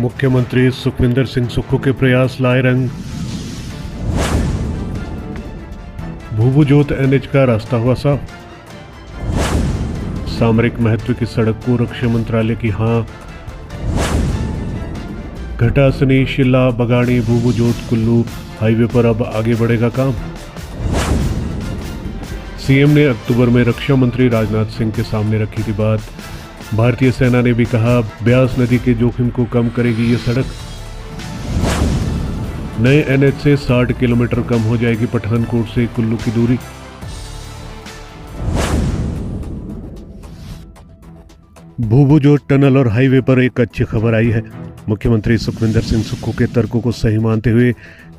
मुख्यमंत्री सुखविंदर सिंह सुक्खू के प्रयास लाए रंग। भूभुजोत एनएच का रास्ता हुआ साफ। सामरिक महत्व की सड़क को रक्षा मंत्रालय की हां। घटासनी, शिल्ला, बगाड़ी, भूभुजोत, कुल्लू हाईवे पर अब आगे बढ़ेगा काम। सीएम ने अक्टूबर में रक्षा मंत्री राजनाथ सिंह के सामने रखी थी बात। भारतीय सेना ने भी कहा ब्यास नदी के जोखिम को कम करेगी ये सड़क। नए एनएच से 60 किलोमीटर कम हो जाएगी पठानकोट से कुल्लू की दूरी। भूभुजोत टनल और हाईवे पर एक अच्छी खबर आई है। मुख्यमंत्री सुखविंदर सिंह सुक्खू के तर्कों को सही मानते हुए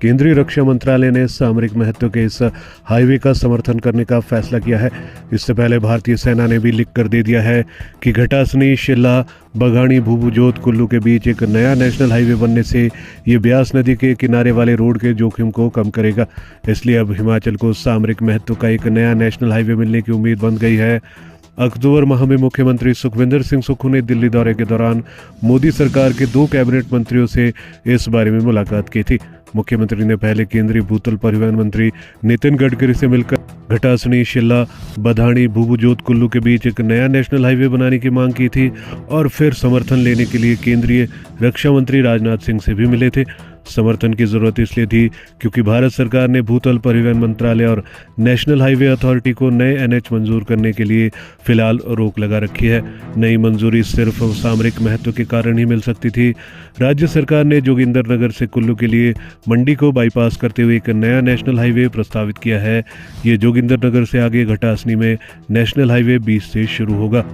केंद्रीय रक्षा मंत्रालय ने सामरिक महत्व के इस हाईवे का समर्थन करने का फैसला किया है। इससे पहले भारतीय सेना ने भी लिख कर दे दिया है कि घटासनी, शिल्ला, बगाड़ी, भूभुजोत, कुल्लू के बीच एक नया नेशनल हाईवे बनने से ये ब्यास नदी के किनारे वाले रोड के जोखिम को कम करेगा। इसलिए अब हिमाचल को सामरिक महत्व का एक नया नेशनल हाईवे मिलने की उम्मीद बन गई है। अक्टूबर माह में मुख्यमंत्री सुखविंदर सिंह सुक्खू ने दिल्ली दौरे के दौरान मोदी सरकार के 2 कैबिनेट मंत्रियों से इस बारे में मुलाकात की थी। मुख्यमंत्री ने पहले केंद्रीय भूतल परिवहन मंत्री नितिन गडकरी से मिलकर घटासनी, शिल्ला, बधाणी, भूभुजोत, कुल्लू के बीच एक नया नेशनल हाईवे बनाने की मांग की थी और फिर समर्थन लेने के लिए केंद्रीय रक्षा मंत्री राजनाथ सिंह से भी मिले थे। समर्थन की जरूरत इसलिए थी क्योंकि भारत सरकार ने भूतल परिवहन मंत्रालय और नेशनल हाईवे अथॉरिटी को नए एनएच मंजूर करने के लिए फिलहाल रोक लगा रखी है। नई मंजूरी सिर्फ सामरिक महत्व के कारण ही मिल सकती थी। राज्य सरकार ने जोगिंदरनगर से कुल्लू के लिए मंडी को बाईपास करते हुए एक नया नेशनल हाईवे प्रस्तावित किया है। ये जोगिंदरनगर से आगे घटासनी में नेशनल हाईवे 20 से शुरू होगा।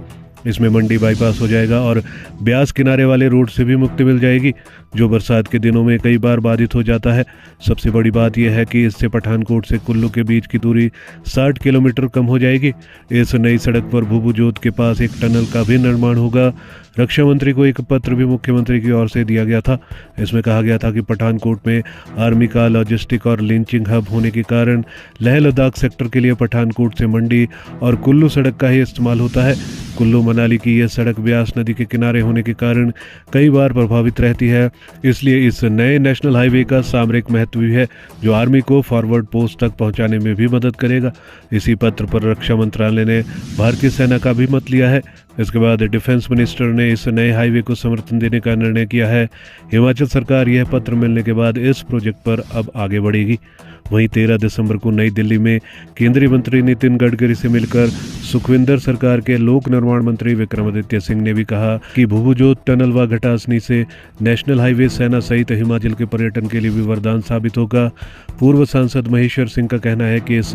इसमें मंडी बाईपास हो जाएगा और ब्यास किनारे वाले रोड से भी मुक्ति मिल जाएगी, जो बरसात के दिनों में कई बार बाधित हो जाता है। सबसे बड़ी बात यह है कि इससे पठानकोट से कुल्लू के बीच की दूरी 60 किलोमीटर कम हो जाएगी। इस नई सड़क पर भूभुजोत के पास एक टनल का भी निर्माण होगा। रक्षा मंत्री को एक पत्र भी मुख्यमंत्री की ओर से दिया गया था। इसमें कहा गया था कि पठानकोट में आर्मी का लॉजिस्टिक और लिंचिंग हब होने के कारण लेह लद्दाख सेक्टर के लिए पठानकोट से मंडी और कुल्लू सड़क का ही इस्तेमाल होता है। कुल्लू मनाली की यह सड़क ब्यास नदी के किनारे होने के कारण कई बार प्रभावित रहती है। इसलिए इस नए नेशनल हाईवे का सामरिक महत्व भी है, जो आर्मी को फॉरवर्ड पोस्ट तक पहुंचाने में भी मदद करेगा। इसी पत्र पर रक्षा मंत्रालय ने भारतीय सेना का भी मत लिया है। इसके बाद डिफेंस मिनिस्टर ने इस नए हाईवे को समर्थन देने का निर्णय किया है। हिमाचल सरकार यह पत्र मिलने के बाद इस प्रोजेक्ट पर अब आगे बढ़ेगी। वहीं 13 दिसंबर को नई दिल्ली में केंद्रीय मंत्री नितिन गडकरी से मिलकर सुखविंदर सरकार के लोक निर्माण मंत्री विक्रमादित्य सिंह ने भी कहा कि भूभुजोत टनल व घटासनी से नेशनल हाईवे सेना सहित हिमाचल के पर्यटन के लिए भी वरदान साबित होगा। पूर्व सांसद महेश्वर सिंह का कहना है कि इस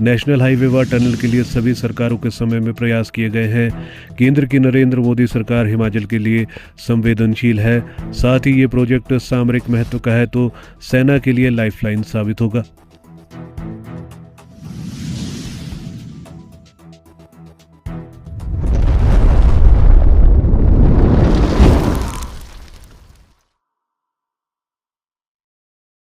नेशनल हाईवे व टनल के लिए सभी सरकारों के समय में प्रयास किए गए हैं। केंद्र की नरेंद्र मोदी सरकार हिमाचल के लिए संवेदनशील है। साथ ही ये प्रोजेक्ट सामरिक महत्व का है तो सेना के लिए लाइफलाइन साबित होगा।